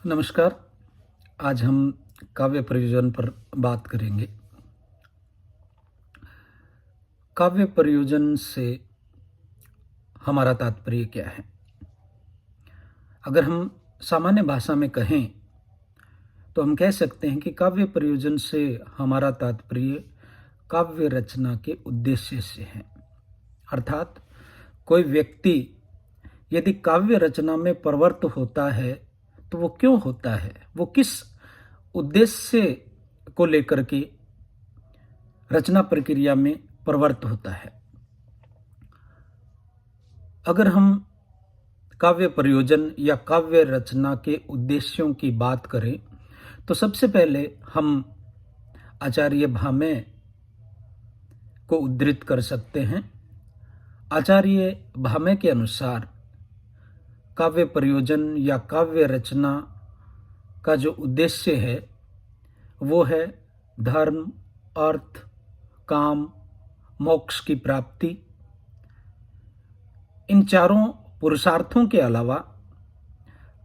नमस्कार। आज हम काव्य प्रयोजन पर बात करेंगे। काव्य प्रयोजन से हमारा तात्पर्य क्या है? अगर हम सामान्य भाषा में कहें तो हम कह सकते हैं कि काव्य प्रयोजन से हमारा तात्पर्य काव्य रचना के उद्देश्य से है। अर्थात कोई व्यक्ति यदि काव्य रचना में प्रवृत्त होता है तो वो क्यों होता है, वो किस उद्देश्य को लेकर के रचना प्रक्रिया में प्रवृत्त होता है। अगर हम काव्य प्रयोजन या काव्य रचना के उद्देश्यों की बात करें तो सबसे पहले हम आचार्य भामह को उद्धृत कर सकते हैं। आचार्य भामह के अनुसार काव्य प्रयोजन या काव्य रचना का जो उद्देश्य है वो है धर्म, अर्थ, काम, मोक्ष की प्राप्ति। इन चारों पुरुषार्थों के अलावा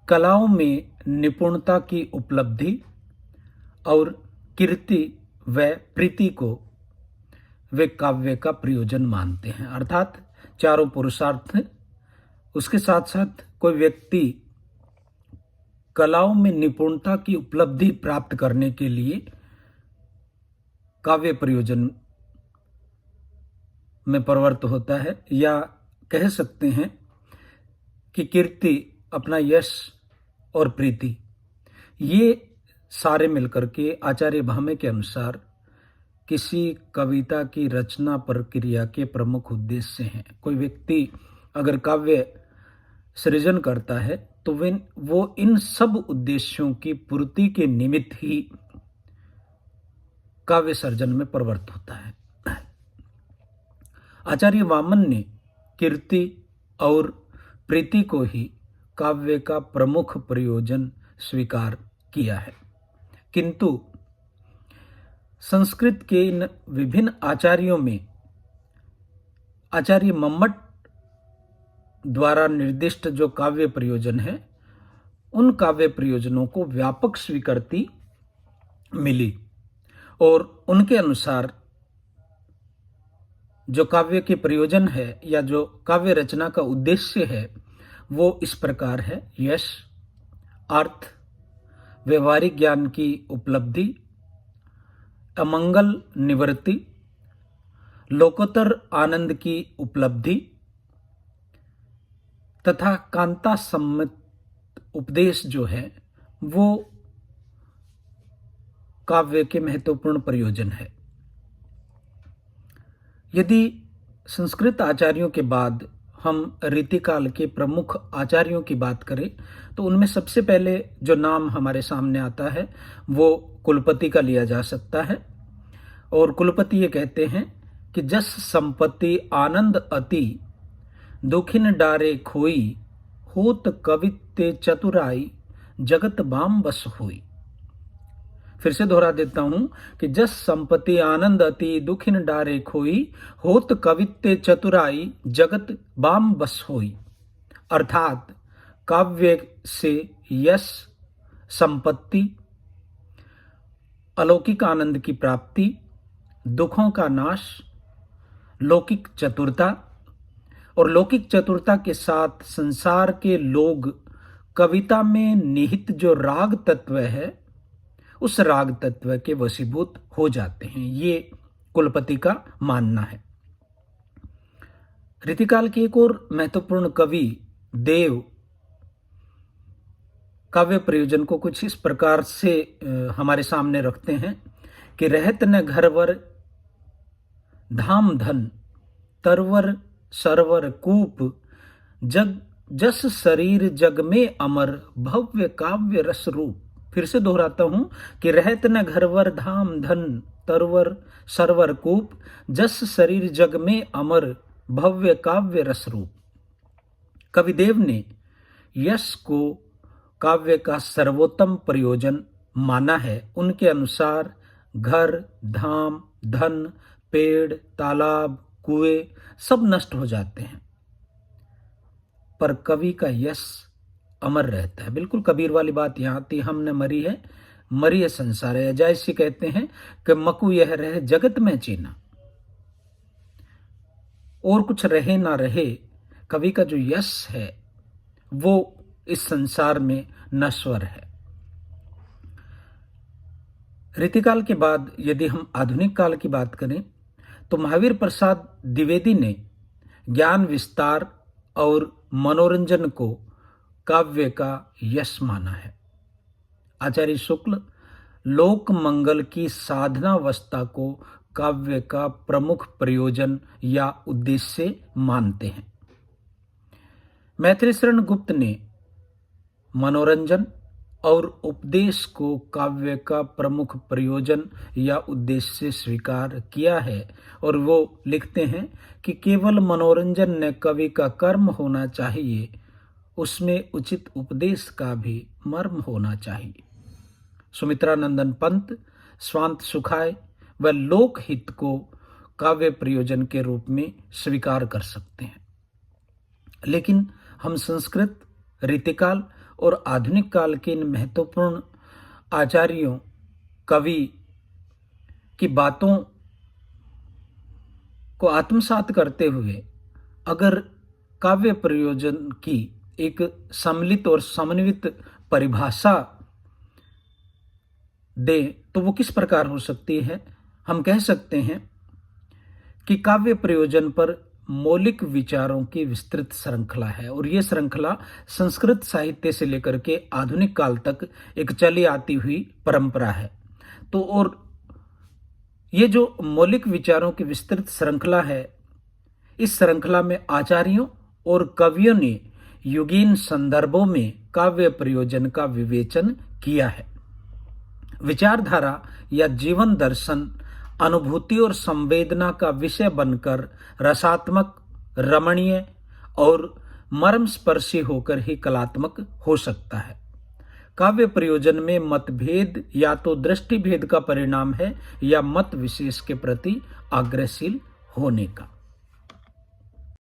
कलाओं में निपुणता की उपलब्धि और कीर्ति व प्रीति को वे काव्य का प्रयोजन मानते हैं। अर्थात चारों पुरुषार्थ, उसके साथ साथ कोई व्यक्ति कलाओं में निपुणता की उपलब्धि प्राप्त करने के लिए काव्य प्रयोजन में प्रवृत्त होता है, या कह सकते हैं कि कीर्ति, अपना यश और प्रीति, ये सारे मिलकर के आचार्य भामह के अनुसार किसी कविता की रचना प्रक्रिया के प्रमुख उद्देश्य हैं। कोई व्यक्ति अगर काव्य सृजन करता है तो वो इन सब उद्देश्यों की पूर्ति के निमित्त ही काव्य सर्जन में प्रवृत्त होता है। आचार्य वामन ने कीर्ति और प्रीति को ही काव्य का प्रमुख प्रयोजन स्वीकार किया है, किंतु संस्कृत के इन विभिन्न आचार्यों में आचार्य मम्मट द्वारा निर्दिष्ट जो काव्य प्रयोजन है, उन काव्य प्रयोजनों को व्यापक स्वीकृति मिली और उनके अनुसार जो काव्य के प्रयोजन है या जो काव्य रचना का उद्देश्य है वो इस प्रकार है: यश, अर्थ, व्यवहारिक ज्ञान की उपलब्धि, अमंगल निवृत्ति, लोकोत्तर आनंद की उपलब्धि तथा कांता सम्मत उपदेश जो है वो काव्य के महत्वपूर्ण प्रयोजन है। यदि संस्कृत आचार्यों के बाद हम रीतिकाल के प्रमुख आचार्यों की बात करें तो उनमें सबसे पहले जो नाम हमारे सामने आता है वो कुलपति का लिया जा सकता है। और कुलपति ये कहते हैं कि जस संपत्ति आनंद अति दुखिन डारे खोई, होत कवित्ते चतुराई जगत बाम बस होई। फिर से दोहरा देता हूं कि जस संपत्ति आनंद अति दुखिन डारे खोई, होत कवित्ते चतुराई जगत बाम बस होई। अर्थात काव्य से यश, संपत्ति, अलौकिक आनंद की प्राप्ति, दुखों का नाश, लौकिक चतुरता, और लौकिक चतुरता के साथ संसार के लोग कविता में निहित जो राग तत्व है उस राग तत्व के वशीभूत हो जाते हैं, ये कुलपति का मानना है। रीतिकाल के एक और महत्वपूर्ण कवि देव काव्य प्रयोजन को कुछ इस प्रकार से हमारे सामने रखते हैं कि रहत न घरवर धाम धन, तरवर सरवर कूप, जग जस शरीर जग में अमर, भव्य काव्य रस रूप। फिर से दोहराता हूं कि रहत न घरवर धाम धन, तरवर सरवर कूप, जस शरीर जग में अमर, भव्य काव्य रस रूप। कविदेव ने यश को काव्य का सर्वोत्तम प्रयोजन माना है। उनके अनुसार घर, धाम, धन, पेड़, तालाब, कुएं सब नष्ट हो जाते हैं, पर कवि का यश, अमर रहता है। बिल्कुल कबीर वाली बात यहाँ आती, हम न मरी है मरी है संसार है। जैसे कहते हैं कि मकु यह रहे जगत में चीना, और कुछ रहे ना रहे, कवि का जो यश है वो इस संसार में नश्वर है। रीतिकाल के बाद यदि हम आधुनिक काल की बात करें तो महावीर प्रसाद द्विवेदी ने ज्ञान विस्तार और मनोरंजन को काव्य का यश माना है। आचार्य शुक्ल लोक मंगल की साधनावस्था को काव्य का प्रमुख प्रयोजन या उद्देश्य मानते हैं। मैथिली शरण गुप्त ने मनोरंजन और उपदेश को काव्य का प्रमुख प्रयोजन या उद्देश्य स्वीकार किया है, और वो लिखते हैं कि केवल मनोरंजन न कवि का कर्म होना चाहिए, उसमें उचित उपदेश का भी मर्म होना चाहिए। सुमित्रानंदन पंत स्वांत सुखाय व लोकहित को काव्य प्रयोजन के रूप में स्वीकार कर सकते हैं। लेकिन हम संस्कृत, रीतिकाल और आधुनिक काल के इन महत्वपूर्ण आचार्यों, कवि की बातों को आत्मसात करते हुए अगर काव्य प्रयोजन की एक सम्मिलित और समन्वित परिभाषा दे तो वो किस प्रकार हो सकती है। हम कह सकते हैं कि काव्य प्रयोजन पर मौलिक विचारों की विस्तृत श्रृंखला है, और ये श्रृंखला संस्कृत साहित्य से लेकर के आधुनिक काल तक एक चली आती हुई परंपरा है। तो और ये जो मौलिक विचारों की विस्तृत श्रृंखला है, इस श्रृंखला में आचार्यों और कवियों ने युगीन संदर्भों में काव्य प्रयोजन का विवेचन किया है। विचारधारा या जीवन दर्शन अनुभूति और संवेदना का विषय बनकर रसात्मक, रमणीय और मर्मस्पर्शी होकर ही कलात्मक हो सकता है। काव्य प्रयोजन में मतभेद या तो दृष्टि भेद का परिणाम है या मत विशेष के प्रति आग्रहशील होने का।